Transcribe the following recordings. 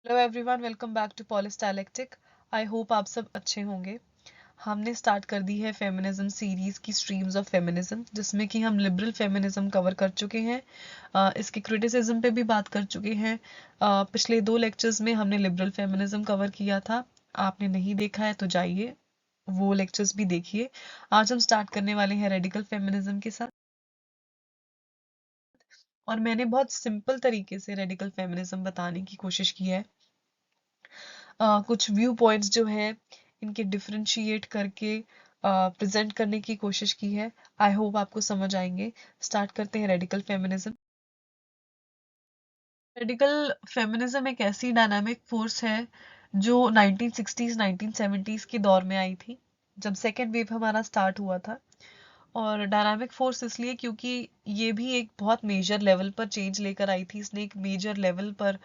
Hello everyone, welcome back to Polis Dialectic. I hope आप सब अच्छे होंगे। हमने स्टार्ट कर दी है फेमिनिज्म सीरीज की स्ट्रीम्स ऑफ फेमिनिज्म, जिसमें कि हम लिबरल फेमिनिज्म कवर कर चुके हैं। इसके क्रिटिसिज्म पे भी बात कर चुके हैं। पिछले 2 लेक्चर्स में हमने लिबरल फेमिनिज्म कवर किया था। आपने नहीं देखा है तो जाइए वो लेक्चर्स भी देखिए। आज हम स्टार्ट करने वाले हैं रेडिकल फेमिनिज्म के साथ। और मैंने बहुत सिंपल तरीके से रेडिकल फेमिनिज्म बताने की कोशिश की है। कुछ व्यू पॉइंट्स जो है इनके डिफरेंशिएट करके प्रेजेंट करने की कोशिश की है। आई होप आपको समझ आएंगे। स्टार्ट करते हैं रेडिकल फेमिनिज्म। रेडिकल फेमिनिज्म एक ऐसी डायनामिक फोर्स है जो 1960s 1970s के दौर में आई थी, जब सेकेंड वेव हमारा स्टार्ट हुआ था। और डायनामिक फोर्स इसलिए क्योंकि ये भी एक बहुत मेजर लेवल पर चेंज लेकर आई थी। इसने एक मेजर लेवल पर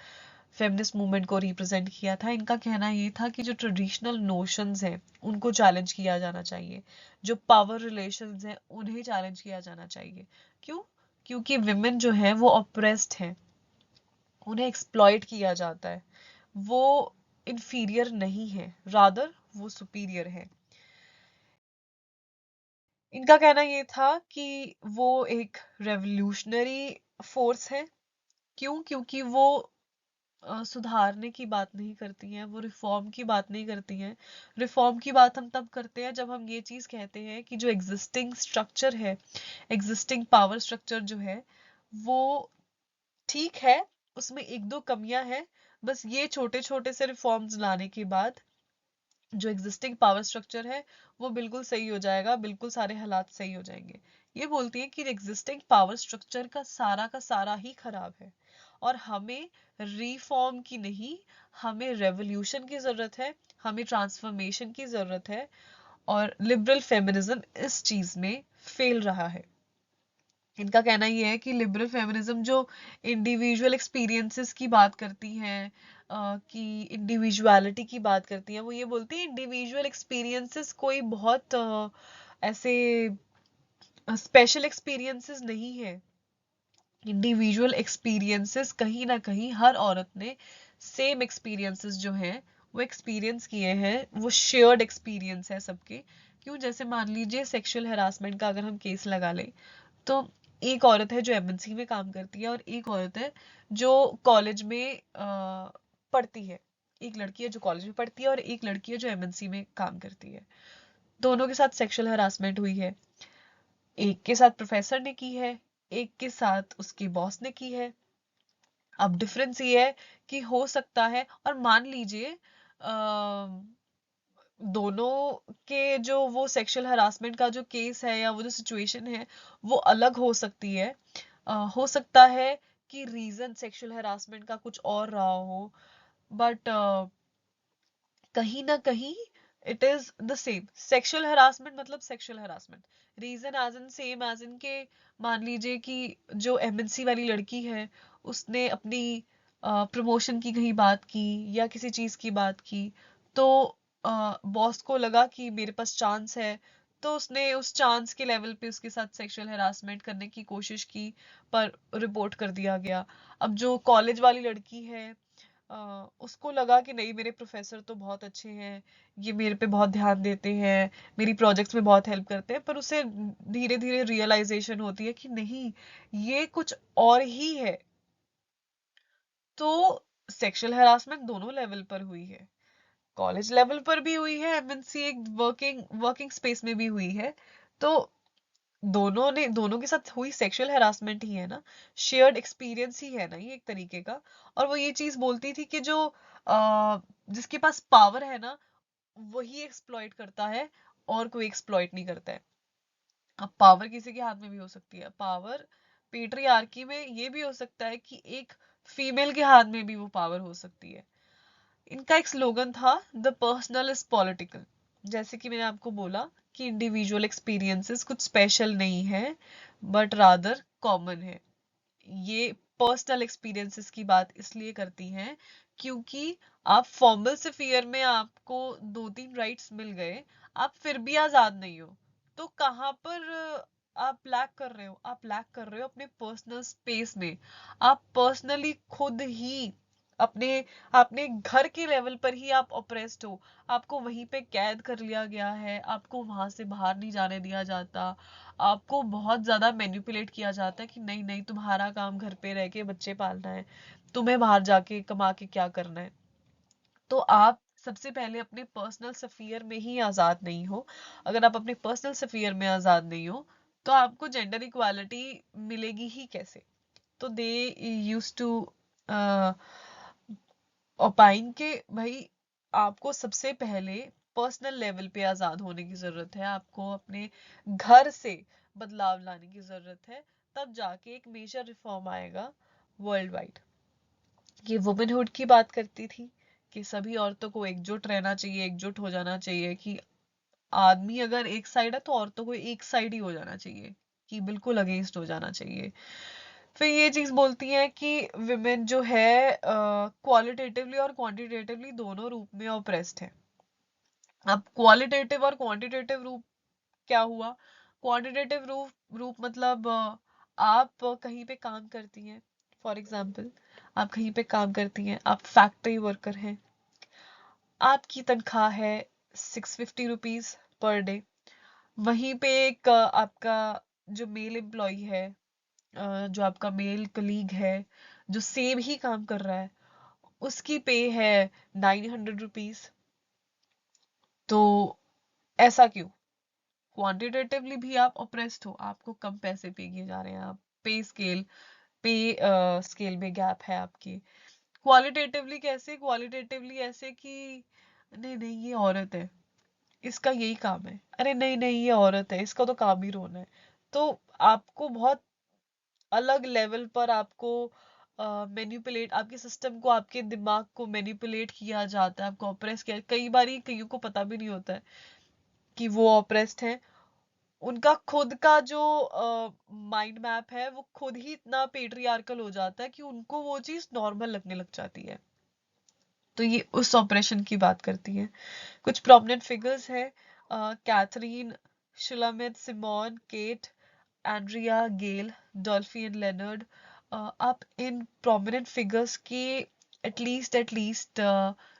फेमिनिस्ट मूवमेंट को रिप्रेजेंट किया था। इनका कहना ये था कि जो ट्रेडिशनल नोशंस हैं उनको चैलेंज किया जाना चाहिए, जो पावर रिलेशंस हैं उन्हें चैलेंज किया जाना चाहिए। क्यों? क्योंकि विमेन जो है वो ऑप्रेस्ड हैं, उन्हें एक्सप्लॉइट किया जाता है। वो इंफीरियर नहीं है, रादर वो सुपीरियर है। इनका कहना ये था कि वो एक रेवोल्यूशनरी फोर्स है। क्यों? क्योंकि वो सुधारने की बात नहीं करती हैं, वो रिफॉर्म की बात नहीं करती हैं। रिफॉर्म की बात हम तब करते हैं जब हम ये चीज कहते हैं कि जो एग्जिस्टिंग स्ट्रक्चर है, एग्जिस्टिंग पावर स्ट्रक्चर जो है वो ठीक है, उसमें एक दो कमियां हैं। बस ये छोटे छोटे से रिफॉर्म्स लाने के बाद जो एग्जिस्टिंग पावर स्ट्रक्चर है वो बिल्कुल सही हो जाएगा, बिल्कुल सारे हालात सही हो जाएंगे। ये बोलती है कि एग्जिस्टिंग पावर स्ट्रक्चर का सारा ही खराब है और हमें रिफॉर्म की नहीं, हमें रेवोल्यूशन की जरूरत है, हमें ट्रांसफॉर्मेशन की जरूरत है। और लिबरल फेमिनिज्म इस चीज में फेल रहा है। इनका कहना ये है कि लिबरल फेमिनिज्म जो इंडिविजुअल एक्सपीरियंसेस की बात करती हैं, कि इंडिविजुअलिटी की बात करती है, वो ये बोलती है इंडिविजुअल एक्सपीरियंसेस कोई बहुत ऐसे स्पेशल एक्सपीरियंसेस नहीं है। इंडिविजुअल एक्सपीरियंसेस कहीं ना कहीं हर औरत ने सेम एक्सपीरियंसेस जो हैं वो एक्सपीरियंस किए हैं, वो शेयर्ड एक्सपीरियंस है सबके। क्यों? जैसे मान लीजिए सेक्सुअल हैरासमेंट का अगर हम केस लगा लें, तो एक औरत है जो एमएनसी में काम करती है और एक औरत है जो कॉलेज में पढ़ती है। एक लड़की है जो कॉलेज में पढ़ती है और एक लड़की है जो एमएनसी में काम करती है। दोनों के साथ सेक्सुअल हरासमेंट हुई है। एक के साथ प्रोफेसर ने की है, एक के साथ उसके बॉस ने की है। अब डिफरेंस ये है कि हो सकता है, और मान लीजिए दोनों के जो वो सेक्सुअल हरासमेंट का जो केस है या वो जो सिचुएशन है वो अलग हो सकती है। हो सकता है कि रीजन सेक्सुअल हरासमेंट का कुछ और रहा हो, बट कहीं ना कहीं it is the same. Sexual harassment मतलब sexual harassment, reason as in same, as in के मान लीजिए कि जो एमएनसी वाली लड़की है उसने अपनी प्रमोशन की कहीं बात की या किसी चीज की बात की, तो बॉस को लगा कि मेरे पास चांस है, तो उसने उस चांस के लेवल पे उसके साथ सेक्सुअल हरासमेंट करने की कोशिश की, पर रिपोर्ट कर दिया गया। अब जो कॉलेज वाली लड़की है, उसको लगा कि नहीं, मेरे प्रोफेसर तो बहुत अच्छे हैं, ये मेरे पे बहुत ध्यान देते हैं, मेरी प्रोजेक्ट्स में बहुत हेल्प करते हैं, पर उसे धीरे धीरे रियलाइजेशन होती है कि नहीं, ये कुछ और ही है। तो सेक्सुअल हरासमेंट दोनों लेवल पर हुई है, कॉलेज लेवल पर भी हुई है, एमएनसी एक वर्किंग वर्किंग स्पेस में भी हुई है। तो दोनों के साथ हुई सेक्सुअल हरासमेंट ही है ना, शेयर्ड एक्सपीरियंस ही है ना ये एक तरीके का। और वो ये चीज बोलती थी कि जो जिसके पास पावर है ना वही एक्सप्लॉइट करता है और कोई एक्सप्लॉइट नहीं करता है। अब पावर किसी के हाथ में भी हो सकती है, पावर पेट्रियार्की में ये भी हो सकता है कि एक फीमेल के हाथ में भी वो पावर हो सकती है। इनका एक स्लोगन था, द पर्सनल इज पॉलिटिकल। जैसे कि मैंने आपको बोला कि इंडिविजुअल एक्सपीरियंसेस कुछ स्पेशल नहीं है, बट रादर कॉमन है। ये पर्सनल एक्सपीरियंसेस की बात इसलिए करती हैं क्योंकि आप फॉर्मल स्फीयर में आपको 2-3 राइट्स मिल गए, आप फिर भी आजाद नहीं हो। तो कहाँ पर आप लैक कर रहे हो? आप लैक कर रहे हो अपने पर्सनल स्पेस में। आप पर्सनली खुद ही अपने अपने घर के लेवल पर ही आप ऑप्रेस्ड हो, आपको वहीं पे कैद कर लिया गया है, आपको वहां से बाहर नहीं जाने दिया जाता, आपको बहुत ज्यादा मैनिपुलेट किया जाता है कि नहीं नहीं तुम्हारा काम घर पे रह के बच्चे पालना है, तुम्हें बाहर जाके कमा के क्या करना है। तो आप सबसे पहले अपने पर्सनल सफियर में ही आजाद नहीं हो। अगर आप अपने पर्सनल सफियर में आजाद नहीं हो तो आपको जेंडर इक्वालिटी मिलेगी ही कैसे। तो दे यूज टू ओपाइन के भाई आपको सबसे पहले पर्सनल लेवल पे आजाद होने की जरूरत है, आपको अपने घर से बदलाव लाने की जरूरत है, तब जाके एक मेजर रिफॉर्म आएगा वर्ल्ड वाइड। ये वुमेनहुड की बात करती थी कि सभी औरतों को एकजुट रहना चाहिए, एकजुट हो जाना चाहिए, कि आदमी अगर एक साइड है तो औरतों को एक साइड ही हो जाना चाहिए, कि बिल्कुल अगेंस्ट हो जाना चाहिए। फिर ये चीज बोलती है कि विमेन जो है क्वालिटेटिवली और क्वांटिटेटिवली दोनों रूप में ऑप्रेस्ड है। अब क्वालिटेटिव और क्वांटिटेटिव रूप क्या हुआ? क्वांटिटेटिव रूप मतलब आप कहीं पे काम करती हैं, फॉर एग्जाम्पल आप कहीं पे काम करती हैं, आप फैक्ट्री वर्कर हैं, आपकी तनख्वाह है 650 रुपीज पर डे। वहीं पे एक आपका जो मेल एम्प्लॉय है, जो आपका मेल कलीग है, जो सेम ही काम कर रहा है, उसकी पे है 900 रुपीज। तो ऐसा क्यों? क्वांटिटेटिवली भी आप ऑप्रेस्ड हो, आपको कम पैसे पे किए जा रहे हैं, आप पे स्केल में गैप है आपकी। क्वालिटेटिवली कैसे? क्वालिटेटिवली ऐसे कि नहीं नहीं ये औरत है, इसका यही काम है, अरे नहीं नहीं ये औरत है, इसका तो काम ही रोना है। तो आपको बहुत अलग लेवल पर आपको मैनिपुलेट, आपके सिस्टम को, आपके दिमाग को मैनिपुलेट किया जाता है, आपको ऑप्रेस किया। कई बार कईयों को पता भी नहीं होता है कि वो ऑप्रेस्ड है। उनका खुद का जो माइंड मैप है वो खुद ही इतना पेट्रियार्कल हो जाता है कि उनको वो चीज नॉर्मल लगने लग जाती है। तो ये उस ऑपरेशन की बात करती है। कुछ प्रोमिनेंट फिगर्स है, Catherine, Shulamith, Simone, Kate, Andrea, Gail, Dolphy and Leonard. आप इन प्रोमिनेंट फिगर्स के एटलीस्ट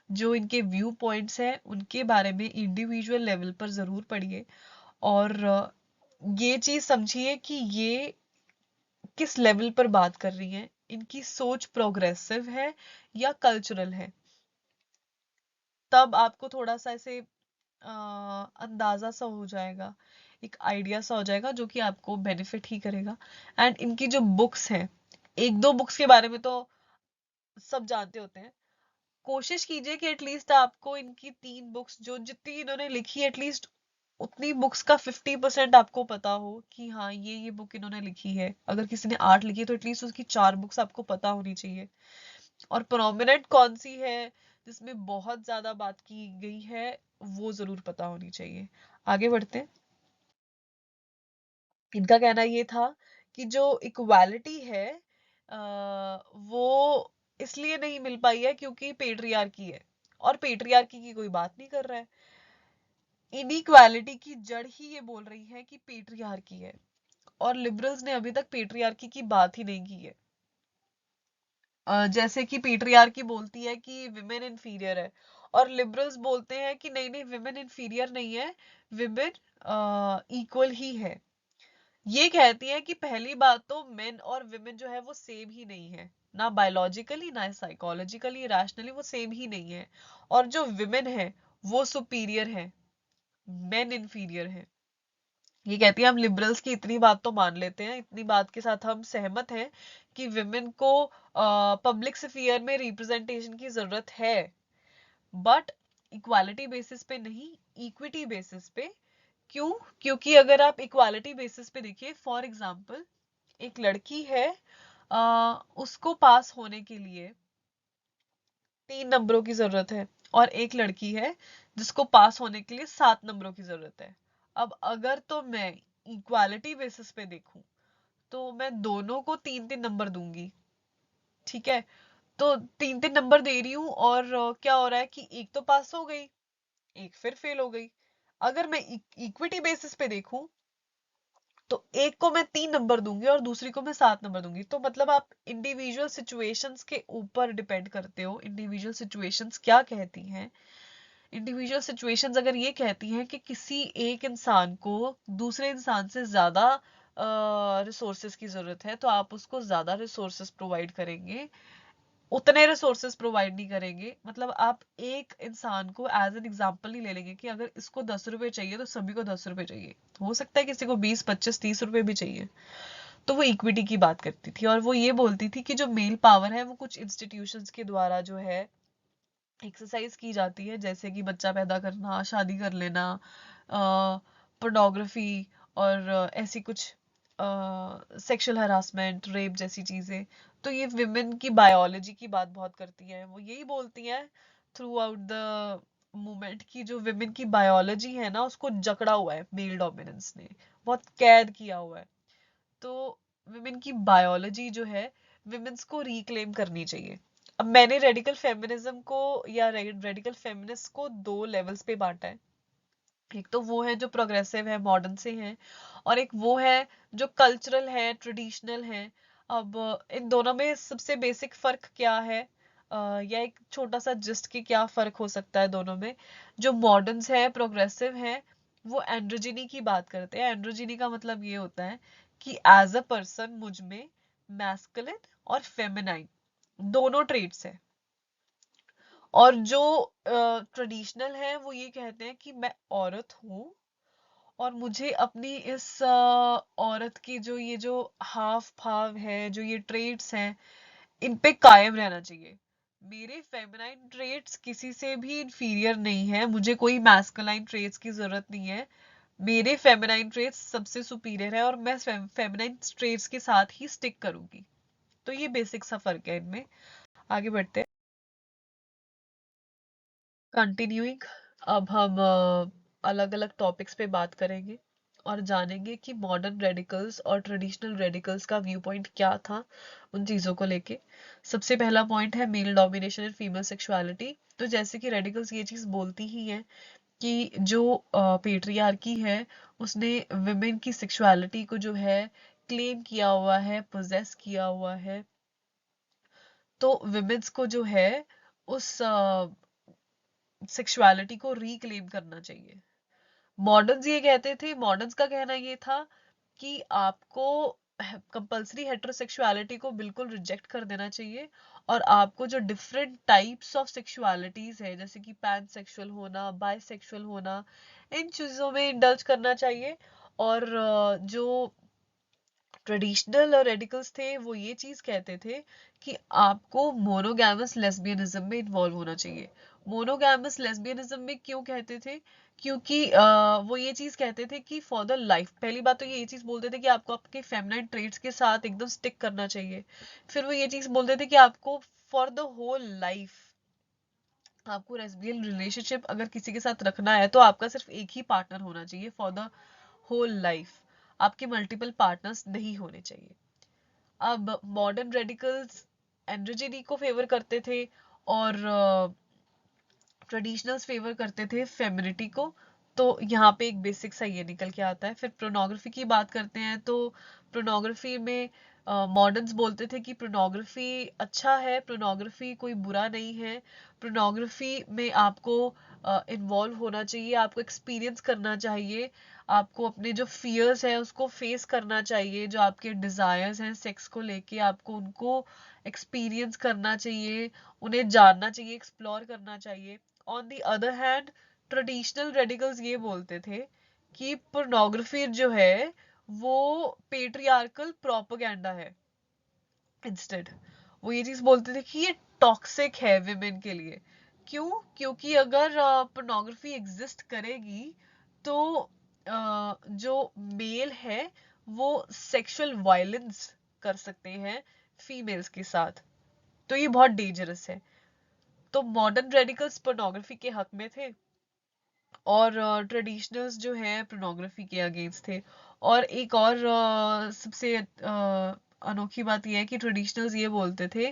जो इनके व्यू पॉइंट्स हैं उनके बारे में इंडिविजुअल लेवल पर जरूर पढ़िए, और ये चीज समझिए कि ये किस लेवल पर बात कर रही हैं, इनकी सोच प्रोग्रेसिव है या कल्चरल है। तब आपको थोड़ा सा ऐसे अंदाजा सा हो जाएगा, एक आइडिया सा हो जाएगा जो कि आपको बेनिफिट ही करेगा। एंड इनकी जो बुक्स हैं, एक दो बुक्स के बारे में तो सब जानते होते हैं, कोशिश कीजिए कि एटलीस्ट आपको इनकी 3 बुक्स जो जितनी इन्होंने लिखी है, एटलीस्ट उतनी बुक्स का 50% आपको पता हो कि हाँ ये बुक इन्होंने लिखी है। अगर किसी ने 8 लिखी है तो एटलीस्ट उसकी 4 बुक्स आपको पता होनी चाहिए। और प्रोमिनेंट कौन सी है जिसमें बहुत ज्यादा बात की गई है, वो जरूर पता होनी चाहिए। आगे बढ़ते हैं। इनका कहना ये था कि जो इक्वालिटी है वो इसलिए नहीं मिल पाई है क्योंकि पेट्रियार्की है, और पेट्रियार्की की कोई बात नहीं कर रहा है। इनइक्वालिटी की जड़ ही ये बोल रही है कि पेट्रियार्की है, और लिबरल्स ने अभी तक पेट्रियार्की की बात ही नहीं की है। जैसे कि पेट्रियार्की बोलती है कि विमेन इंफीरियर है, और लिबरल्स बोलते हैं कि नहीं नहीं विमेन इंफीरियर नहीं है, विमेन इक्वल ही है। ये कहती है कि पहली बात तो मेन और विमेन जो है वो सेम ही नहीं है, ना बायोलॉजिकली ना साइकोलॉजिकली रैशनली वो सेम ही नहीं है। और जो विमेन है वो सुपीरियर है, मेन इंफीरियर है। ये कहती है हम लिबरल्स की इतनी बात तो मान लेते हैं, इतनी बात के साथ हम सहमत हैं कि विमेन को पब्लिक स्फीयर में रिप्रेजेंटेशन की जरूरत है, बट इक्वालिटी बेसिस पे नहीं, इक्विटी बेसिस पे। क्यों? क्योंकि अगर आप इक्वालिटी बेसिस पे देखिए, फॉर एग्जाम्पल एक लड़की है, उसको पास होने के लिए 3 नंबरों की जरूरत है, और एक लड़की है जिसको पास होने के लिए 7 नंबरों की जरूरत है। अब अगर तो मैं इक्वालिटी बेसिस पे देखूं तो मैं दोनों को 3-3 नंबर दूंगी, ठीक है। तो 3-3 नंबर दे रही हूँ, और क्या हो रहा है कि एक तो पास हो गई, एक फिर फेल हो गई। अगर मैं इक्विटी बेसिस पे देखूं तो एक को मैं 3 नंबर दूंगी और दूसरी को मैं 7 नंबर दूंगी। तो मतलब आप इंडिविजुअल सिचुएशंस के ऊपर डिपेंड करते हो, इंडिविजुअल सिचुएशंस क्या कहती हैं। इंडिविजुअल सिचुएशंस अगर ये कहती हैं कि किसी एक इंसान को दूसरे इंसान से ज्यादा रिसोर्सेज की जरूरत है, तो आप उसको ज्यादा रिसोर्सेज प्रोवाइड करेंगे, उतने रिसोर्सेज प्रोवाइड नहीं करेंगे। मतलब आप एक इंसान को एज एन एग्जाम्पल ही ले लेंगे कि अगर इसको 10 रुपए चाहिए तो सभी को 10 रुपए चाहिए, हो सकता है किसी को 20, 25, 30 रुपए भी चाहिए। तो वो इक्विटी की बात करती थी और वो ये बोलती थी कि जो मेल पावर है वो कुछ इंस्टीट्यूशंस के द्वारा जो है एक्सरसाइज की जाती है, जैसे कि बच्चा पैदा करना, शादी कर लेना, पोर्नोग्राफी और ऐसी कुछ सेक्सुअल हरासमेंट, रेप जैसी चीजें। तो ये विमेन की बायोलॉजी की बात बहुत करती है। वो यही बोलती हैं थ्रू आउट द मूवमेंट की जो विमेन की बायोलॉजी है ना, उसको जकड़ा हुआ है मेल डोमिनेंस ने, बहुत कैद किया हुआ है। तो विमेन की बायोलॉजी जो है विमेन्स को रिक्लेम करनी चाहिए। अब मैंने रेडिकल फेमिनिज्म को या रेडिकल फेमिनिस्ट को 2 लेवल्स पे बांटा है। एक तो वो है जो प्रोग्रेसिव है, मॉडर्न से है, और एक वो है जो कल्चरल है, ट्रेडिशनल है। अब इन दोनों में सबसे बेसिक फर्क क्या है, या एक छोटा सा जिस्ट की क्या फर्क हो सकता है दोनों में। जो मॉडर्न्स है, प्रोग्रेसिव है, वो एंड्रोजिनी की बात करते हैं। एंड्रोजिनी का मतलब ये होता है कि एज अ पर्सन मुझ में मैस्कुलिन और फेमिनाइन दोनों ट्रेट्स हैं। और जो ट्रेडिशनल है वो ये कहते हैं कि मैं औरत हूँ और मुझे अपनी इस औरत की जो हाव भाव है, जो ये ट्रेट्स हैं, इन पे कायम रहना चाहिए। मेरे फेमिनाइन ट्रेट्स किसी से भी इंफीरियर नहीं है, मुझे कोई मैस्कुलाइन ट्रेट्स की जरूरत नहीं है। मेरे फेमिनाइन ट्रेट्स सबसे सुपीरियर है और मैं फेमिनाइन ट्रेट्स के साथ ही स्टिक करूंगी। तो ये बेसिक सा फर्क है इनमें। आगे बढ़ते हैं। कंटिन्यूइंग, अब हम अलग अलग टॉपिक्स पे बात करेंगे और जानेंगे कि मॉडर्न रेडिकल्स और ट्रेडिशनल रेडिकल्स का व्यू पॉइंट क्या था उन चीज़ों को लेके। सबसे पहला पॉइंट है male domination and female sexuality. तो जैसे कि रेडिकल्स ये चीज़ बोलती ही है कि जो पेट्रियार्की है उसने विमेन की सेक्सुअलिटी को जो है क्लेम किया हुआ है, पोजेस किया हुआ है। तो विमेन्स को जो है उस सेक्सुअलिटी को रिक्लेम करना चाहिए। मॉडर्न्स ये कहते थे, मॉडर्न्स का कहना ये था कि आपको कंपल्सरी हेटेरोसेक्सुअलिटी को बिल्कुल रिजेक्ट कर देना चाहिए और आपको जो डिफरेंट टाइप्स ऑफ सेक्सुअलिटीज है, जैसे कि पैन सेक्सुअल होना, बाइसेक्सुअल होना, इन चीजों में इंडल्ज करना चाहिए। और जो ट्रेडिशनल रेडिकल्स थे वो ये चीज कहते थे कि आपको मोनोगैमस लेस्बियनिज्म में इन्वॉल्व होना चाहिए। मोनोगैमस लेस्बियनिज्म में क्यों कहते थे? क्योंकि वो ये चीज कहते थे कि फॉर द लाइफ, पहली बात तो ये चीज बोलते थे कि आपको आपके फेमिनाइन ट्रेट्स के साथ एकदम स्टिक करना चाहिए। फिर वो ये चीज बोलते थे कि आपको फॉर द होल लाइफ, आपको लेस्बियन रिलेशनशिप अगर किसी के साथ रखना है तो आपका सिर्फ एक ही पार्टनर होना चाहिए फॉर द होल लाइफ, आपके मल्टीपल पार्टनर्स नहीं होने चाहिए। अब मॉडर्न रेडिकल्स एंड्रोजिनी को फेवर करते थे और ट्रेडिशनल्स फेवर करते थे फेमिनिटी को। तो यहाँ पे एक बेसिक सा ये निकल के आता है। फिर प्रोनोग्राफी की बात करते हैं तो प्रोनोग्राफी में मॉडर्न्स बोलते थे कि प्रोनोग्राफी अच्छा है, प्रोनोग्राफी कोई बुरा नहीं है। प्रोनोग्राफी में आपको इन्वॉल्व होना चाहिए, आपको एक्सपीरियंस करना चाहिए, आपको अपने जो फियर्स है उसको फेस करना चाहिए, जो आपके डिजायर्स हैं सेक्स को लेके आपको उनको एक्सपीरियंस करना चाहिए, उन्हें जानना चाहिए, एक्सप्लोर करना चाहिए। On the other hand traditional radicals ये बोलते थे कि पोर्नोग्राफी जो है वो पेट्रियार्कल प्रोपेगेंडा है। इंस्टेड वो ये चीज बोलते थे कि ये टॉक्सिक है विमेन के लिए। क्यों? क्योंकि अगर पोर्नोग्राफी एग्जिस्ट करेगी तो जो मेल है वो सेक्सुअल वायलेंस कर सकते हैं फीमेल्स के साथ। तो ये बहुत डेंजरस है। तो मॉडर्न रेडिकल्स पोर्नोग्राफी के हक में थे और ट्रेडिशनल्स जो है पोर्नोग्राफी के अगेंस्ट थे। और एक और सबसे अनोखी बात यह है कि ट्रेडिशनल्स ये बोलते थे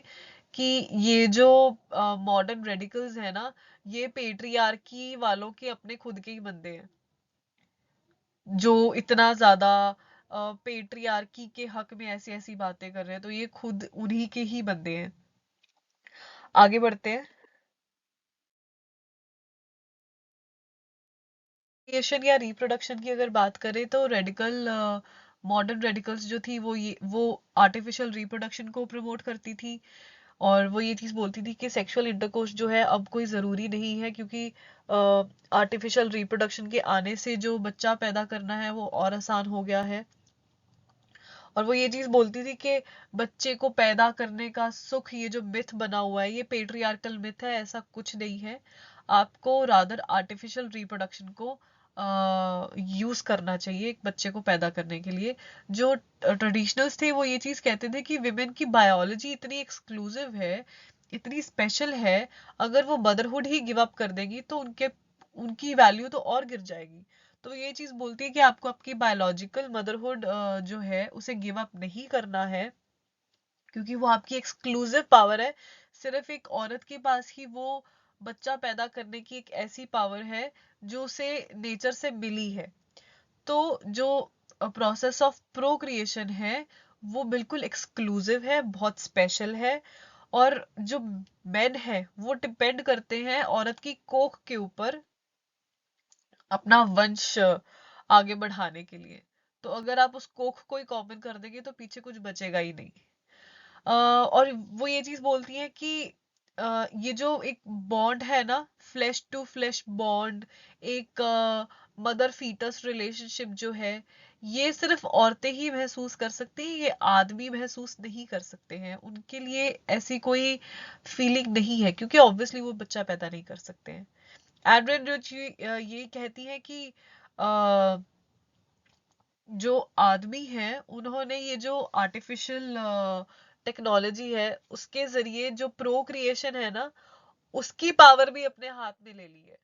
कि ये जो मॉडर्न रेडिकल्स है ना, ये पेट्रियार्की वालों के अपने खुद के ही बंदे हैं, जो इतना ज्यादा पेट्रियार्की के हक में ऐसी ऐसी बातें कर रहे हैं, तो ये खुद उन्हीं के ही बंदे हैं। आगे बढ़ते हैं। क्रिएशन या रिप्रोडक्शन की अगर बात करें तो रेडिकल मॉडर्न रेडिकल्स जो थी वो आर्टिफिशियल रिप्रोडक्शन को प्रमोट करती थी, और वो ये चीज बोलती थी कि सेक्सुअल इंटरकोर्स जो है अब कोई जरूरी नहीं है, क्योंकि आर्टिफिशियल रिप्रोडक्शन के आने से जो बच्चा पैदा करना है वो और आसान हो गया है। और वो ये चीज बोलती थी कि बच्चे को पैदा करने का सुख, ये जो मिथ बना हुआ है ये पेट्रियार्कल मिथ है, ऐसा कुछ नहीं है। आपको रादर आर्टिफिशियल रिप्रोडक्शन को यूज करना चाहिए एक बच्चे को पैदा करने के लिए। जो ट्रेडिशनल्स थे वो ये चीज कहते थे कि विमेन की बायोलॉजी इतनी एक्सक्लूसिव है, इतनी स्पेशल है, अगर वो मदरहुड ही गिव अप कर देगी तो उनकी वैल्यू तो और गिर जाएगी। तो ये चीज बोलती है कि आपको आपकी बायोलॉजिकल मदरहुड जो है उसे गिव अप नहीं करना है, क्योंकि वो आपकी एक्सक्लूसिव पावर है। सिर्फ एक औरत के पास ही वो बच्चा पैदा करने की एक ऐसी पावर है जो उसे नेचर से मिली है। तो जो प्रोसेस ऑफ प्रोक्रिएशन है वो बिल्कुल एक्सक्लूसिव है, बहुत स्पेशल है। और जो मेन है वो डिपेंड करते हैं औरत की कोख के ऊपर अपना वंश आगे बढ़ाने के लिए। तो अगर आप उस कोख को ही कॉमन कर देंगे तो पीछे कुछ बचेगा ही नहीं। और वो ये चीज बोलती है कि ये जो एक बॉन्ड है ना, फ्लैश टू फ्लैश बॉन्ड, एक मदर फीटस रिलेशनशिप जो है, ये सिर्फ औरतें ही महसूस कर सकती हैं, ये आदमी महसूस नहीं कर सकते हैं। उनके लिए ऐसी कोई फीलिंग नहीं है, क्योंकि ऑब्वियसली वो बच्चा पैदा नहीं कर सकते हैं। एड्रिन रिच ये कहती है कि जो आदमी हैं उन्होंने ये जो आर्टिफिशियल टेक्नोलॉजी है उसके जरिए जो प्रोक्रिएशन है ना, उसकी पावर भी अपने हाथ में ले ली है।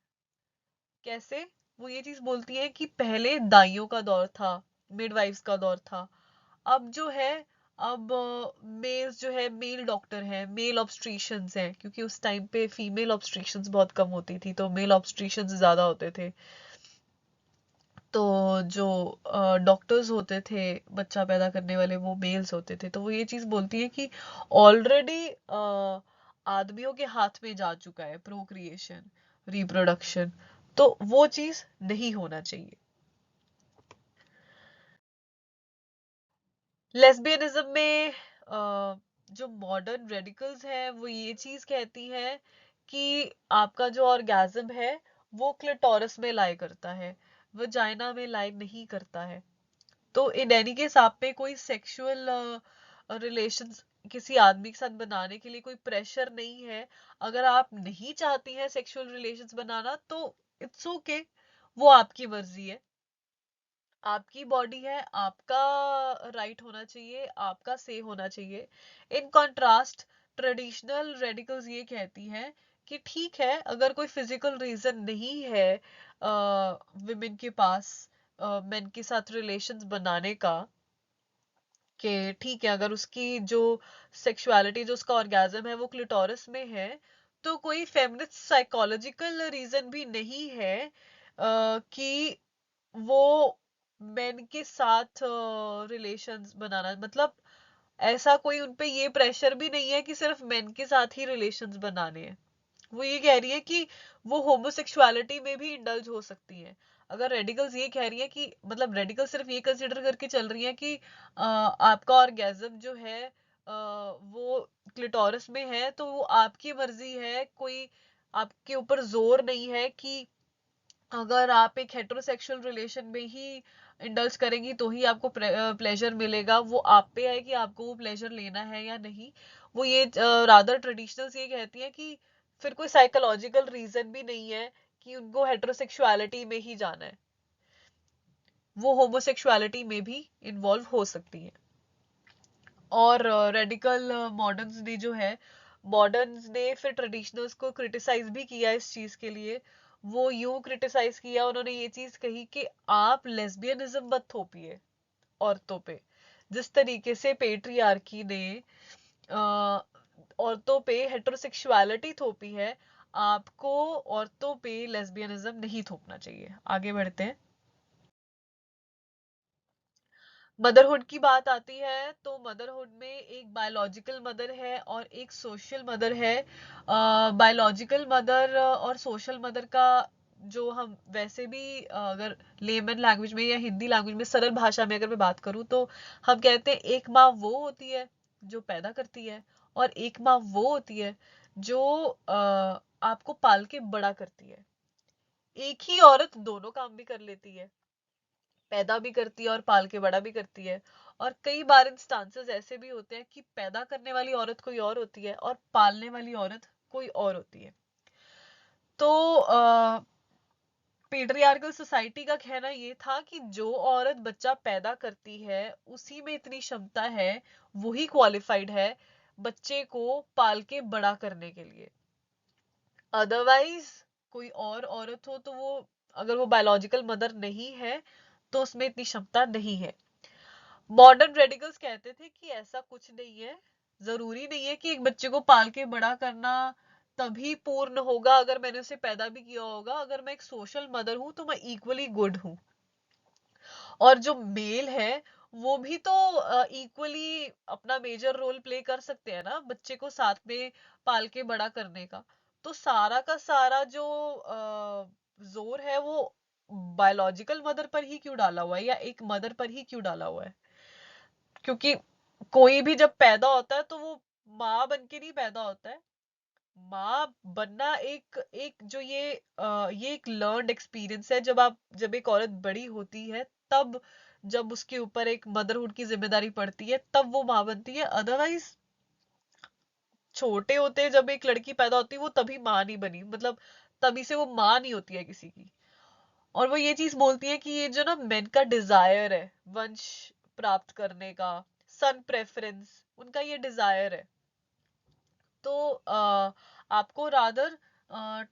कैसे? वो ये चीज बोलती है कि पहले दाइयों का दौर था, मिडवाइफ्स का दौर था। अब जो है, अब मेल्स जो है, मेल डॉक्टर है, मेल ऑब्स्ट्रिशंस हैं, क्योंकि उस टाइम पे फीमेल ऑब्स्ट्रिशंस बहुत कम होती थी तो मेल ऑब्स्ट्रिशंस ज्यादा होते थे। तो जो डॉक्टर्स होते थे बच्चा पैदा करने वाले, वो मेल्स होते थे। तो वो ये चीज बोलती है कि ऑलरेडी आदमियों के हाथ में जा चुका है प्रोक्रिएशन, रिप्रोडक्शन, तो वो चीज नहीं होना चाहिए। लेस्बियनिज्म में जो मॉडर्न रेडिकल्स है वो ये चीज कहती है कि आपका जो ऑर्गेज्म है वो क्लिटोरस में लाई करता है, वजाइना में लाई नहीं करता है। तो इन एनी केस आप पे कोई सेक्सुअल रिलेशंस किसी आदमी के साथ बनाने के लिए कोई प्रेशर नहीं है। अगर आप नहीं चाहती हैं सेक्सुअल रिलेशंस बनाना तो इट्स ओके, वो आपकी मर्जी है, आपकी बॉडी है, आपका राइट होना चाहिए, आपका से होना चाहिए। इन कॉन्ट्रास्ट ट्रेडिशनल रेडिकल्स ये कहती हैं कि ठीक है, अगर कोई फिजिकल रीजन नहीं है विमेन के पास मेन के साथ रिलेशंस बनाने का, कि ठीक है अगर उसकी जो सेक्सुअलिटी, जो उसका ऑर्गेज्म है वो क्लिटोरस में है, तो कोई फेमिनिस्ट साइकोलॉजिकल रीजन भी नहीं है कि वो मेन के साथ रिलेशंस बनाना, मतलब ऐसा कोई उनपे ये प्रेशर भी नहीं है कि सिर्फ मेन के साथ ही रिलेशंस बनाने हैं। वो ये कह रही है कि वो होमोसेक्सुअलिटी में भी इंडल्ज हो सकती हैं। अगर रेडिकल्स ये कह रही है कि, मतलब रेडिकल सिर्फ ये कंसिडर करके चल रही है कि आपका ऑर्गेज्म जो है वो क्लिटोरस में है, तो वो आपकी मर्जी है, कोई आपके ऊपर जोर नहीं है कि अगर आप एक हेटेरोसेक्सुअल रिलेशन में ही इंडल्ज करेंगी तो ही आपको प्लेजर मिलेगा। वो आप पे है कि आपको वो प्लेजर लेना है या नहीं। वो ये रादर ट्रेडिशनल्स ये कहती हैं कि फिर कोई साइकोलॉजिकल रीजन भी नहीं है कि उनको हेटेरोसेक्सुअलिटी में ही जाना है, वो होमोसेक्सुअलिटी में भी इन्वॉल्व हो सकती है। और रेडिकल मॉडर्न्स ने जो है, मॉडर्न्स ने फिर ट्रेडिशनल्स को क्रिटिसाइज भी किया इस चीज के लिए। वो यूं क्रिटिसाइज किया, उन्होंने ये चीज कही कि आप लेस्बियनिज्म मत थोपिए औरतों पे, जिस तरीके से पेट्रियार्की ने औरतों पे हेटेरोसेक्सुअलिटी थोपी है, आपको औरतों पे लेस्बियनिज्म नहीं थोपना चाहिए। आगे बढ़ते हैं। मदरहुड की बात आती है तो मदरहुड में एक बायोलॉजिकल मदर है और एक सोशल मदर है। बायोलॉजिकल मदर और सोशल मदर का जो हम वैसे भी अगर लेमन लैंग्वेज में या हिंदी लैंग्वेज में सरल भाषा में अगर मैं बात करूं तो हम कहते हैं एक माँ वो होती है जो पैदा करती है, और एक माँ वो होती है जो आपको पाल के बड़ा करती है। एक ही औरत दोनों काम भी कर लेती है, पैदा भी करती है और पाल के बड़ा भी करती है। और कई बार इंस्टांसेस ऐसे भी होते हैं कि पैदा करने वाली औरत कोई और होती है और पालने वाली औरत कोई और होती है। तो पेट्रियार्कल सोसाइटी का कहना ये था कि जो औरत बच्चा पैदा करती है उसी में इतनी क्षमता है, वही क्वालिफाइड है बच्चे को पाल के बड़ा करने के लिए। अदरवाइज कोई और औरत हो तो वो, अगर वो बायोलॉजिकल मदर नहीं है तो उसमें इतनी क्षमता नहीं है। मॉडर्न रेडिकल्स कहते थे कि ऐसा कुछ नहीं है, जरूरी नहीं है कि एक बच्चे को पाल के बड़ा करना तभी पूर्ण होगा अगर मैंने उसे पैदा भी किया होगा। अगर मैं एक सोशल मदर हूं तो मैं इक्वली गुड हूं, और जो मेल है वो भी तो इक्वली अपना मेजर रोल प्ले कर सकते हैं ना बच्चे को साथ में पाल के बड़ा करने का। तो सारा का सारा जो जोर है वो बायोलॉजिकल मदर पर ही क्यों डाला हुआ है, या एक मदर पर ही क्यों डाला हुआ है? क्योंकि कोई भी जब पैदा होता है तो वो माँ बन के नहीं पैदा होता है। माँ बनना एक एक जो ये एक लर्नड एक्सपीरियंस है। जब एक औरत बड़ी होती है तब, जब उसके ऊपर एक मदरहुड की जिम्मेदारी पड़ती है तब वो माँ बनती है। अदरवाइज छोटे होते जब एक लड़की पैदा होती है वो तभी माँ नहीं बनी, मतलब तभी से वो माँ नहीं होती है किसी की। और वो ये चीज बोलती है कि ये जो ना मेन का डिजायर है वंश प्राप्त करने का, सन प्रेफरेंस, उनका ये डिजायर है। तो आपको रादर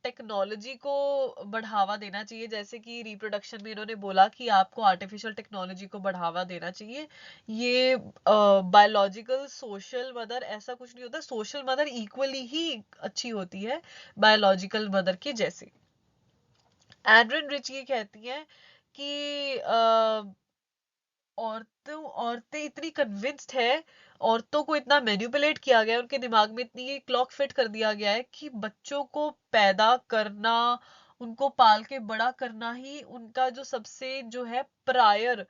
टेक्नोलॉजी को बढ़ावा देना चाहिए, जैसे कि रिप्रोडक्शन में इन्होंने बोला कि आपको आर्टिफिशियल टेक्नोलॉजी को बढ़ावा देना चाहिए। ये बायोलॉजिकल सोशल मदर ऐसा कुछ नहीं होता, सोशल मदर इक्वली ही अच्छी होती है बायोलॉजिकल मदर के जैसे। एंड्रिन रिच ये कहती हैं कि औरतें इतनी कन्विंस्ड है, औरतों को इतना मैनिपुलेट किया गया है, उनके दिमाग में इतनी ये क्लॉक फिट कर दिया गया है कि बच्चों को पैदा करना, उनको पाल के बड़ा करना ही उनका जो सबसे जो है प्रायर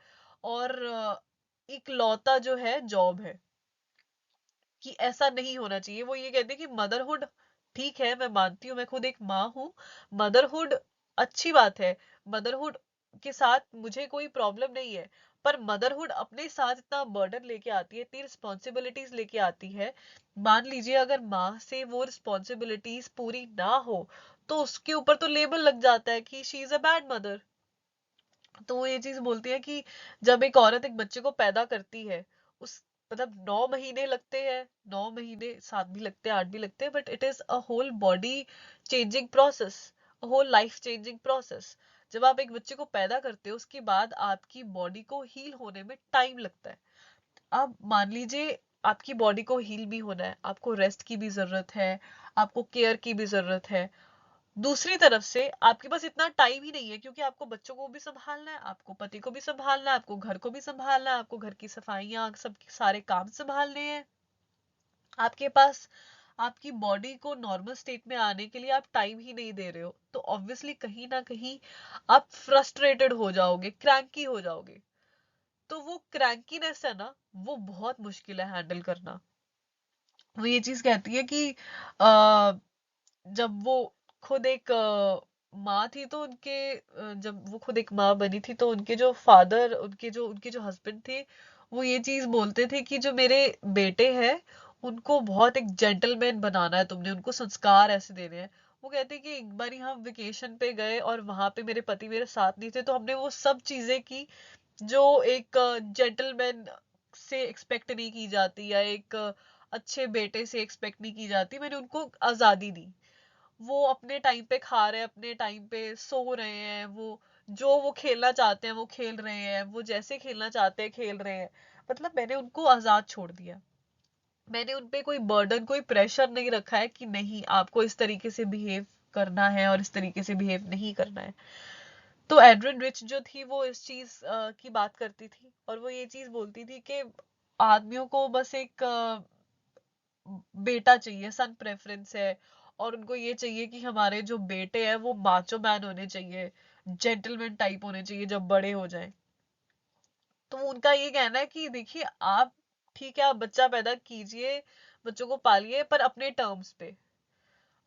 और इकलौता जो है जॉब है। कि ऐसा नहीं होना चाहिए। वो ये कहते हैं कि मदरहुड ठीक है, मैं मानती हूँ, मैं खुद एक माँ हूँ, मदरहुड अच्छी बात है, मदरहुड के साथ मुझे कोई प्रॉब्लम नहीं है। पर मदरहुड अपने साथ इतना बर्डन लेके आती है, इतनी रिस्पॉन्सिबिलिटीज लेके आती है। मान लीजिए अगर माँ से वो रिस्पॉन्सिबिलिटीज पूरी ना हो तो उसके ऊपर तो लेबल लग जाता है कि she is a bad mother. तो वो ये चीज बोलती है कि जब एक औरत एक बच्चे को पैदा करती है, उस मतलब 9 महीने लगते हैं, 9 महीने 7 भी लगते हैं, 8 भी लगते हैं, but it is a whole body changing process, a whole life changing process. जब आप एक बच्चे को पैदा करते हो उसके बाद आपकी बॉडी को हील होने में टाइम लगता है। अब मान लीजिए आपकी बॉडी को हील भी होना है, आपको रेस्ट की भी जरूरत है, आपको केयर की भी जरूरत है। दूसरी तरफ से आपके पास इतना टाइम ही नहीं है, क्योंकि आपको बच्चों को भी संभालना है, आपको पति को भी संभालना है, आपको घर को भी संभालना है, आपको घर की सफाइयां सब सारे काम संभालने हैं। आपके पास आपकी बॉडी को नॉर्मल स्टेट में आने के लिए आप टाइम ही नहीं दे रहे हो, तो ऑब्वियसली कहीं ना कहीं आप फ्रस्ट्रेटेड हो जाओगे, क्रैंकी हो जाओगे। तो वो क्रैंकीनेस है ना, वो बहुत मुश्किल है हैंडल करना। वो ये चीज कहती है कि जब वो खुद एक माँ थी तो उनके जब वो खुद एक माँ बनी थी तो उनके जो फादर, उनके जो हस्बैंड थे, वो ये चीज बोलते थे कि जो मेरे बेटे हैं उनको बहुत एक जेंटलमैन बनाना है, तुमने उनको संस्कार ऐसे देने हैं। वो कहते हैं कि एक बार हम वेकेशन पे गए और वहां पे मेरे पति मेरे साथ नहीं थे, तो हमने वो सब चीजें की जो एक जेंटलमैन से एक्सपेक्ट नहीं की जाती, या एक अच्छे बेटे से एक्सपेक्ट नहीं की जाती। मैंने उनको आजादी दी, वो अपने टाइम पे खा रहे हैं, अपने टाइम पे सो रहे हैं, वो खेलना चाहते हैं वो खेल रहे हैं, वो जैसे खेलना चाहते हैं खेल रहे हैं। मतलब मैंने उनको आजाद छोड़ दिया, मैंने उनपे कोई बर्डन, कोई प्रेशर नहीं रखा है कि नहीं आपको इस तरीके से बिहेव करना है और इस तरीके से बिहेव नहीं करना है। तो एड्रिन रिच जो थी वो इस चीज की बात करती थी, और वो ये चीज बोलती थी कि आदमियों को बस एक बेटा चाहिए, सन प्रेफरेंस है, और उनको ये चाहिए कि हमारे जो बेटे हैं वो माचो मैन होने चाहिए, जेंटलमैन टाइप होने चाहिए जब बड़े हो जाएं। तो उनका ये कहना है कि देखिए आप, ठीक है आप बच्चा पैदा कीजिए, बच्चों को पालिए, पर अपने टर्म्स पे,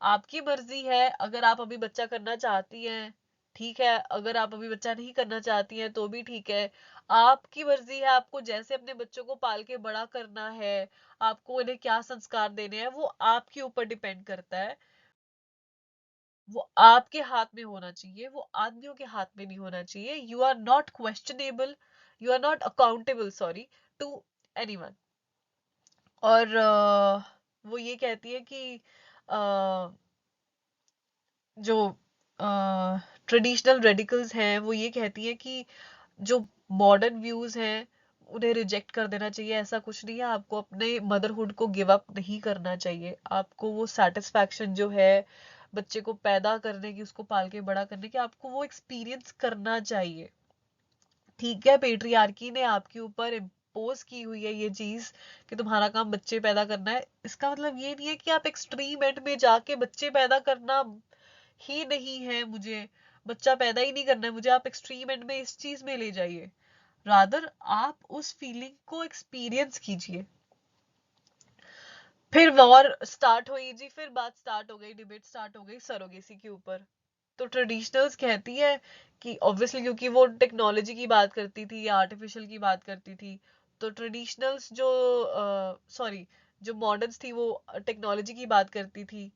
आपकी मर्जी है। अगर आप अभी बच्चा करना चाहती हैं ठीक है, अगर आप अभी बच्चा नहीं करना चाहती हैं तो भी ठीक है, आपकी मर्जी है। आपको जैसे अपने बच्चों को पाल के बड़ा करना है, आपको उन्हें क्या संस्कार देने हैं, वो आपके ऊपर डिपेंड करता है। वो आपके हाथ में होना चाहिए, वो आदमियों के हाथ में नहीं होना चाहिए। You are not questionable, you are not accountable, sorry, to anyone. और वो ये कहती है कि जो ट्रेडिशनल रेडिकल्स हैं वो ये कहती है कि जो मॉडर्न व्यूज हैं उन्हें रिजेक्ट कर देना चाहिए। ऐसा कुछ नहीं है, आपको अपने मदरहुड को गिव अप नहीं करना चाहिए। आपको वो सेटिस्फैक्शन जो है बच्चे को पैदा करने की, उसको पाल के बड़ा करने की, आपको वो एक्सपीरियंस करना चाहिए। ठीक है, पेट्रियार्की ने आपके ऊपर इम्पोज की हुई है ये चीज कि तुम्हारा काम बच्चे पैदा करना है। इसका मतलब ये नहीं है कि आप एक्सट्रीम एंड में जाके बच्चे पैदा करना ही नहीं है, मुझे बच्चा पैदा ही नहीं करना है मुझे, आप एक्सट्रीम एंड में इस चीज में ले जाइए। रादर आप उस फीलिंग को एक्सपीरियंस कीजिए। फिर वॉर स्टार्ट हुई जी, फिर बात स्टार्ट हो गई, डिबेट स्टार्ट हो गई सरोगेसी के ऊपर। तो ट्रेडिशनल्स कहती है कि ऑब्वियसली क्योंकि वो टेक्नोलॉजी की बात करती थी या आर्टिफिशियल की बात करती थी, तो ट्रेडिशनल्स जो सॉरी जो मॉडर्न्स थी वो टेक्नोलॉजी की बात करती थी,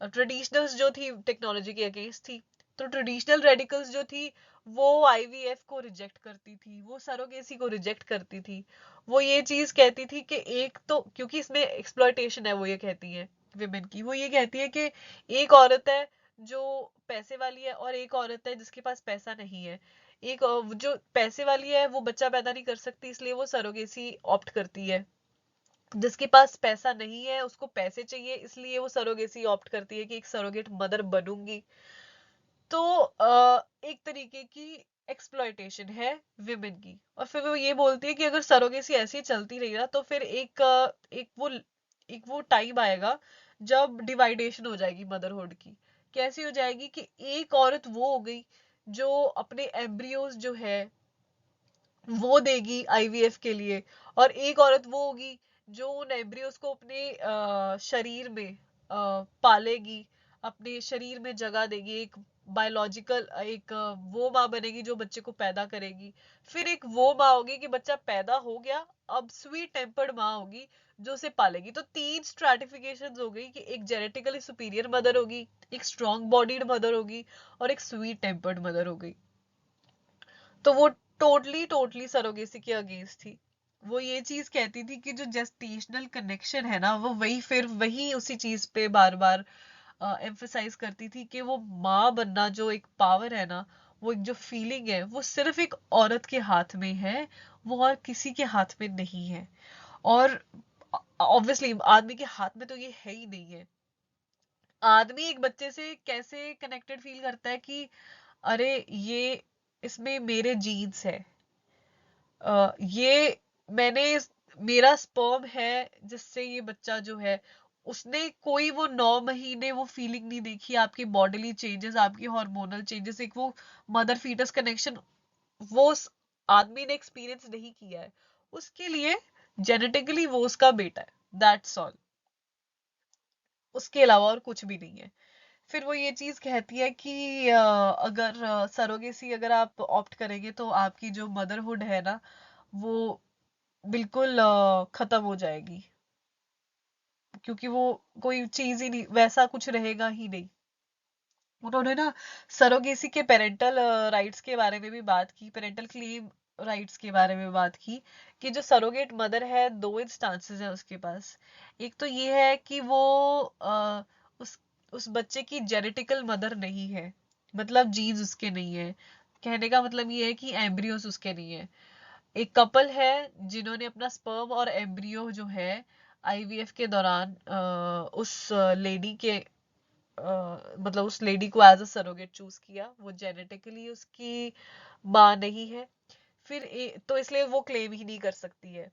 ट्रेडिशनल्स जो थी टेक्नोलॉजी के अगेंस्ट थी। तो ट्रेडिशनल रेडिकल्स जो थी वो आईवीएफ को रिजेक्ट करती थी, वो सरोगेसी को रिजेक्ट करती थी। वो ये चीज कहती थी कि एक तो क्योंकि इसमें एक्सप्लॉयटेशन है, वो ये कहती है विमेन की, वो ये कहती है कि एक औरत है जो पैसे वाली है और एक औरत है जिसके पास पैसा नहीं है। एक जो पैसे वाली है वो बच्चा पैदा नहीं कर सकती, इसलिए वो सरोगेसी ऑप्ट करती है। जिसके पास पैसा नहीं है उसको पैसे चाहिए, इसलिए वो सरोगेसी ऑप्ट करती है कि एक सरोगेट मदर बनूंगी। तो एक तरीके की एक्सप्लॉयटेशन है विमेन की। और फिर वो ये बोलती है कि अगर सरोगेसी ऐसे ही चलती रही ना तो फिर एक वो टाइम आएगा जब डिवाइडेशन हो जाएगी मदरहुड की। कैसी हो जाएगी कि एक औरत वो हो गई जो अपने एम्ब्रियोज जो है वो देगी आईवीएफ के लिए, और एक औरत वो होगी जो उन एम्ब्रियोज को अपने शरीर में पालेगी, अपने शरीर में जगह देगी, एक बायोलॉजिकल एक वो माँ बनेगी जो बच्चे को पैदा करेगी। फिर एक वो माँ होगी कि बच्चा पैदा हो गया, अब स्वीट टेम्पर्ड माँ होगी जो उसे पालेगी। तो तीन स्ट्रैटिफिकेशंस हो गई कि एक जेनेटिकली सुपीरियर मदर होगी, एक स्ट्रॉन्ग बॉडीड मदर होगी, और एक स्वीट टेम्पर्ड मदर हो गई। तो वो टोटली टोटली सरोगेसी के अगेंस्ट थी। वो ये चीज कहती थी कि जो जेस्टेशनल कनेक्शन है ना, वो वही उसी चीज पे बार बार एम्फसाइज करती थी कि वो माँ बनना जो एक पावर है ना, वो एक जो फीलिंग है वो सिर्फ एक औरत के हाथ में है, वो और किसी के हाथ में नहीं है। और ऑब्वियसली आदमी के हाथ में तो ये है ही नहीं है। आदमी एक बच्चे से कैसे कनेक्टेड फील करता है कि अरे ये इसमें मेरे जीन्स है, ये मैंने मेरा स्पर्म है जिससे ये बच्चा जो है, उसने कोई वो 9 महीने वो फीलिंग नहीं देखी, आपकी बॉडीली चेंजेस, आपकी हार्मोनल चेंजेस, एक वो मदर फीटस कनेक्शन वो आदमी ने एक्सपीरियंस नहीं किया है। उसके लिए जेनेटिकली वो उसका बेटा है, दैट्स ऑल। उसके अलावा और कुछ भी नहीं है। फिर वो ये चीज कहती है कि अगर सरोगेसी अगर आप ऑप्ट करेंगे तो आपकी जो मदरहुड है ना वो बिल्कुल खत्म हो जाएगी, क्योंकि वो कोई चीज ही नहीं, वैसा कुछ रहेगा ही नहीं। उन्होंने ना सरोगेसी के पेरेंटल राइट्स के बारे में भी बात की, पेरेंटल क्लेम राइट्स के बारे में बात की, कि जो सरोगेट मदर है दो इंस्टांसेस है उसके पास। एक तो ये है कि वो उस उस बच्चे की जेनेटिकल मदर नहीं है, मतलब जीन्स उसके नहीं है। कहने का मतलब ये है कि एम्ब्रियोस उसके नहीं है। एक कपल है जिन्होंने अपना स्पर्म और एम्ब्रियो जो है आईवीएफ के दौरान उस लेडी के मतलब उस लेडी को एज अ सरोगेट चूज किया, वो जेनेटिकली उसकी माँ नहीं है, फिर तो इसलिए वो क्लेम ही नहीं कर सकती है।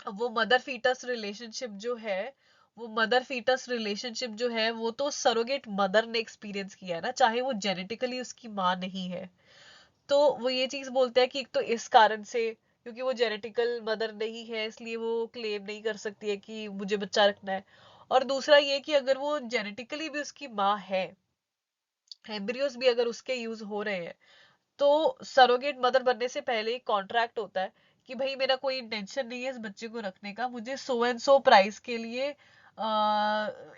अब वो मदर फीटस रिलेशनशिप जो है, वो मदर फीटस रिलेशनशिप जो है वो तो सरोगेट मदर ने एक्सपीरियंस किया है ना, चाहे वो जेनेटिकली उसकी माँ नहीं है। तो वो ये चीज बोलते हैं कि एक तो इस कारण से, क्योंकि वो जेनेटिकल मदर नहीं है इसलिए वो क्लेम नहीं कर सकती है कि मुझे बच्चा रखना है। और दूसरा ये कि अगर वो जेनेटिकली भी उसकी माँ है, एम्ब्रियोस भी अगर उसके यूज हो रहे हैं, तो सरोगेट मदर बनने से पहले एक कॉन्ट्रैक्ट होता है कि भाई मेरा कोई इंटेंशन नहीं है इस बच्चे को रखने का, मुझे सो एंड सो प्राइस के लिए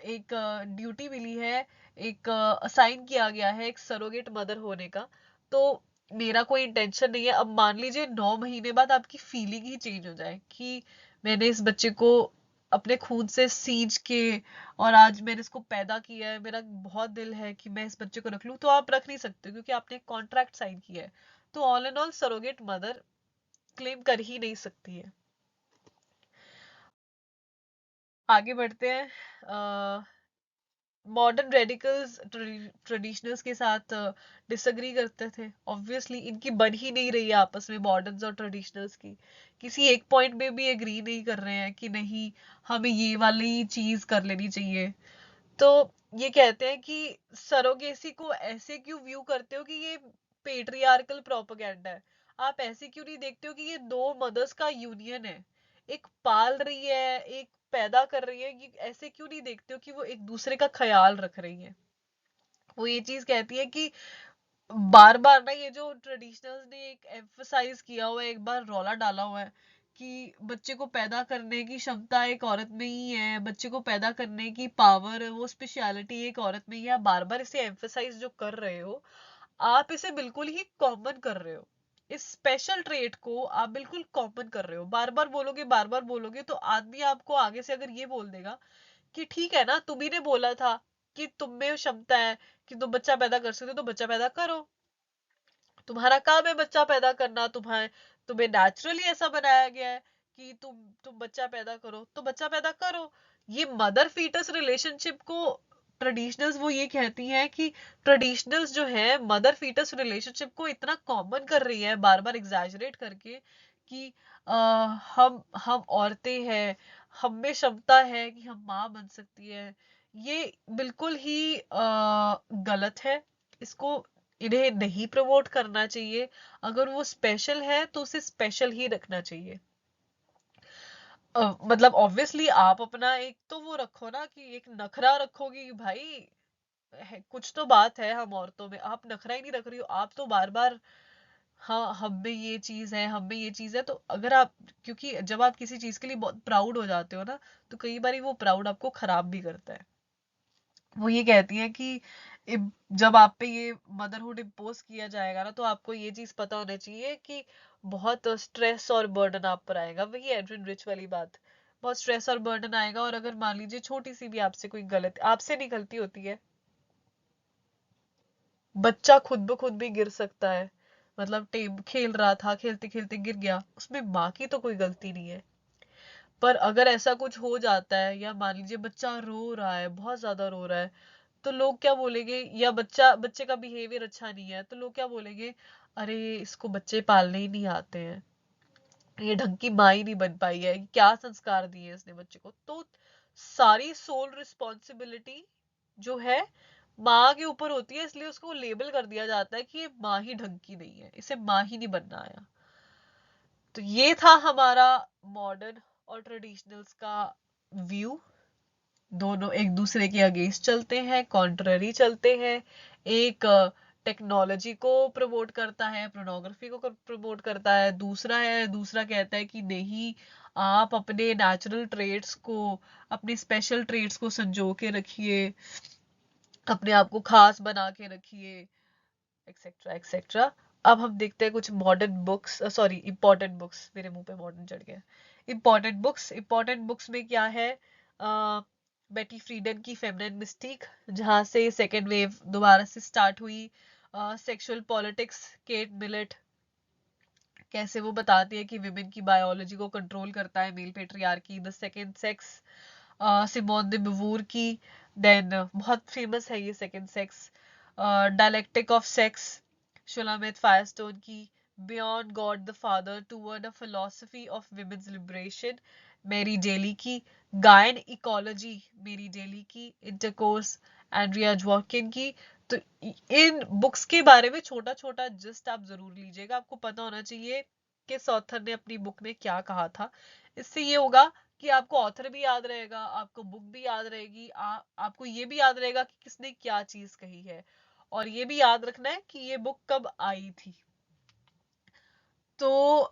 एक ड्यूटी मिली है, एक असाइन किया गया है एक सरोगेट मदर होने का। तो मेरा कोई इंटेंशन नहीं है। अब मान लीजिए 9 महीने बाद आपकी फीलिंग ही चेंज हो जाए कि मैंने इस बच्चे को अपने खून से सींच के और आज मैंने इसको पैदा किया है, मेरा बहुत दिल है कि मैं इस बच्चे को रख लूं, तो आप रख नहीं सकते क्योंकि आपने एक कॉन्ट्रैक्ट साइन किया है। तो all and all surrogate mother claim कर ही नहीं सकती है। आगे बढ़ते हैं। मॉडर्न रेडिकल्स ट्रेडिशनल्स के साथ डिसएग्री करते थे। ऑब्वियसली इनकी बन ही नहीं रही है आपस में मॉडर्न्स और ट्रेडिशनल्स की, किसी एक पॉइंट में भी एग्री नहीं कर रहे हैं कि नहीं हमें ये वाली चीज कर लेनी चाहिए। तो ये कहते हैं कि सरोगेसी को ऐसे क्यों व्यू करते हो कि ये पेट्रियार्कल प्रोपेगेंडा है। आप ऐसे क्यों नहीं देखते हो कि ये दो मदर्स का यूनियन है, एक पाल रही है एक पैदा कर रही है, ये ऐसे क्यों नहीं देखते हो कि वो एक दूसरे का ख्याल रख रही है। वो ये चीज कहती है कि बार बार ना ये जो ट्रेडिशनल्स ने एक एम्फसाइज किया हुआ है, एक बार रौला डाला हुआ है कि बच्चे को पैदा करने की क्षमता एक औरत में ही है, बच्चे को पैदा करने की पावर वो स्पेशलिटी एक औरत में ही है। बार बार इसे एम्फसाइज जो कर रहे हो, आप इसे बिल्कुल ही कॉमन कर रहे हो। इस स्पेशल ट्रेट को आप बिल्कुल कॉमन कर रहे हो। बार बार बोलोगे तो आदमी आपको आगे से अगर ये बोल देगा कि ठीक है ना, तुम्ही ने बोला था कि तुम में क्षमता है कि तुम बच्चा पैदा कर सकते हो, तो बच्चा पैदा करो। तुम्हारा काम है बच्चा पैदा करना, तुम्हें नेचुरली ऐसा बनाया गया है कि तुम बच्चा पैदा करो, तो बच्चा पैदा करो। ये मदर फीटस रिलेशनशिप को ट्रेडिशनल्स वो ये कहती हैं कि ट्रेडिशनल्स जो है मदर फीटस रिलेशनशिप को इतना कॉमन कर रही है बार बार एग्जैजरेट करके कि हम औरतें हैं, हम में क्षमता है कि हम माँ बन सकती है। ये बिल्कुल ही गलत है। इसको इन्हें नहीं प्रमोट करना चाहिए। अगर वो स्पेशल है तो उसे स्पेशल ही रखना चाहिए। मतलब ऑब्वियसली आप अपना एक तो वो रखो ना कि एक नखरा रखोगे कि भाई कुछ तो बात है हम औरतों में, आप नखरा ही नहीं रख रही हो, आप तो बार बार हाँ हम में ये चीज है हम में ये चीज है। तो अगर आप, क्योंकि जब आप किसी चीज के लिए बहुत प्राउड हो जाते हो ना, तो कई बार वो प्राउड आपको खराब भी करता है। वो ये कहती है कि जब आप पे ये मदरहुड इम्पोज किया जाएगा ना, तो आपको ये चीज पता होना चाहिए कि बहुत स्ट्रेस और बर्डन आप पर आएगा। वही एड्रिन रिच वाली बात, बहुत स्ट्रेस और बर्डन आएगा। और अगर मान लीजिए छोटी सी भी आपसे कोई गलत आपसे नहीं गलती होती है, बच्चा खुद ब खुद भी गिर सकता है। मतलब टेब खेल रहा था, खेलते खेलते गिर गया, उसमें माँ की तो कोई गलती नहीं है। पर अगर ऐसा कुछ हो जाता है, या मान लीजिए बच्चा रो रहा है, बहुत ज्यादा रो रहा है, तो लोग क्या बोलेंगे, या बच्चे का बिहेवियर अच्छा नहीं है तो लोग क्या बोलेंगे, अरे इसको बच्चे पालने ही नहीं आते हैं, ये ढंग की माँ ही नहीं बन पाई है, क्या संस्कार दिए इसने बच्चे को। तो सारी सोल रिस्पॉन्सिबिलिटी जो है माँ के ऊपर होती है, इसलिए उसको लेबल कर दिया जाता है कि ये माँ ही ढंग की नहीं है, इसे माँ ही नहीं बनना आया। तो ये था हमारा मॉडर्न और ट्रेडिशनल्स का व्यू। दोनों एक दूसरे के अगेंस्ट चलते हैं, कॉन्ट्ररी चलते हैं। एक टेक्नोलॉजी को प्रमोट करता है, पोर्नोग्राफी को प्रमोट करता है, दूसरा कहता है कि नहीं, आप अपने नेचुरल ट्रेड्स को, अपने स्पेशल ट्रेड्स को संजो के रखिए, अपने आप को खास बना के रखिए, एक्सेट्रा एक्सेट्रा। अब हम देखते हैं कुछ modern books, sorry important books, मेरे मुंह पे मॉडर्न चढ़ गया। इंपॉर्टेंट बुक्स में क्या है, बेटी फ्रीडन की फेमिनिन मिस्टीक, जहां से सेकेंड वेव दोबारा से स्टार्ट हुई। सेक्सुअल पॉलिटिक्स, केट मिलेट, कैसे वो बताती है कि विमेन की बायोलॉजी को कंट्रोल करता है male patriarchy, the second sex. Simone de beauvoir की। देन बहुत फेमस है ये second sex, dialectic of sex, Shulamith Firestone की। Beyond God the father toward a philosophy of women's liberation, Mary Daly की। Gyn ecology, मेरी Daly की। Intercourse, Andrea ज्वाकिन की। तो इन बुक्स के बारे में छोटा छोटा जस्ट आप जरूर लीजिएगा, आपको पता होना चाहिए किस ऑथर ने अपनी बुक में क्या कहा था। इससे ये होगा कि आपको ऑथर भी याद रहेगा, आपको बुक भी याद रहेगी, आपको ये भी याद रहेगा कि किसने क्या चीज कही है, और ये भी याद रखना है कि ये बुक कब आई थी। तो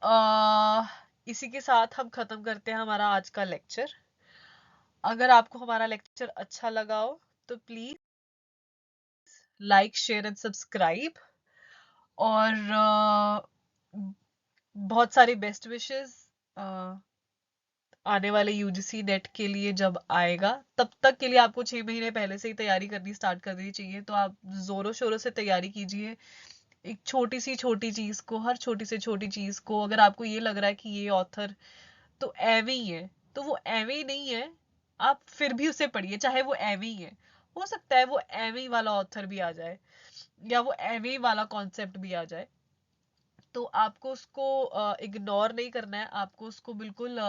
इसी के साथ हम खत्म करते हैं हमारा आज का लेक्चर। अगर आपको हमारा लेक्चर अच्छा लगा हो तो please like share and subscribe, और बहुत सारी बेस्ट विशेस आने वाले यूजीसी नेट के लिए जब आएगा। तब तक के लिए आपको 6 महीने पहले से ही तैयारी करनी स्टार्ट कर देनी चाहिए, तो आप जोरों शोरों से तैयारी कीजिए। एक छोटी चीज को, हर छोटी से छोटी चीज को, अगर आपको ये लग रहा है कि ये ऑथर तो एवे ही है, तो वो एवे ही नहीं है, आप फिर भी उसे पढ़िए, चाहे वो एवे ही है। हो सकता है वो एवे ही वाला ऑथर भी आ जाए, या वो एवे ही वाला कॉन्सेप्ट भी आ जाए, तो आपको उसको इग्नोर नहीं करना है, आपको उसको बिल्कुल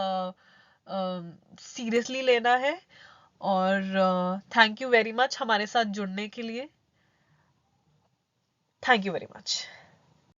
सीरियसली लेना है। और थैंक यू वेरी मच हमारे साथ जुड़ने के लिए। Thank you very much.